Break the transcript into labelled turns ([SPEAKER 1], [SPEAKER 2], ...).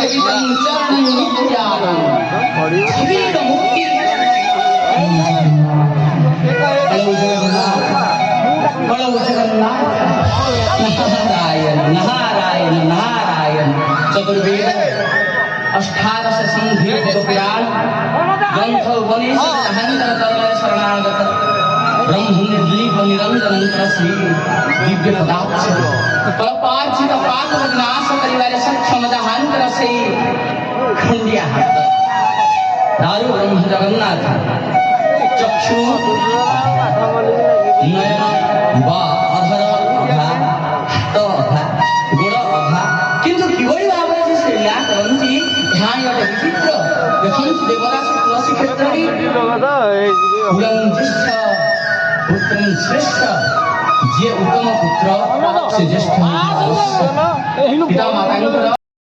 [SPEAKER 1] सेवितं चरणनित्यानं शरीर मुक्ति बड़ो जगन्नाथ नारायण नारायण नारायण चतुर्वेद अष्टादश सिंह पुराण ग्रंथ उपनिषद अहंतर तलय शरणागत ब्रह्म निर्लीप निरंजन श्री दिव्य पदार्थ कल्पार्जित पाप विनाश परिवार सक्षम दहांतर से खंडिया दारु ब्रह्म जगन्नाथ चक्षु नयन बा अधर अधा हाथ अधा गोड़ अधा किंतु किभଳି ଭାବରେ ଯେ ସେ ଲ୍ୟା କରନ୍ତି ଧ୍ୟାନ ଗୋଟେ ବିଚିତ୍ର ଦେଖନ୍ତୁ ଦେବଦାସ ତୁଳସୀ କ୍ଷେତ୍ରରେ ଜ୍ୟେଷ୍ଠ ପୁତ୍ର ଶ୍ରେଷ୍ଠ ଯିଏ ଉତ୍ତମ ପୁତ୍ର ସେ ଜ୍ୟେଷ୍ଠ ପିତା ମାତାଙ୍କର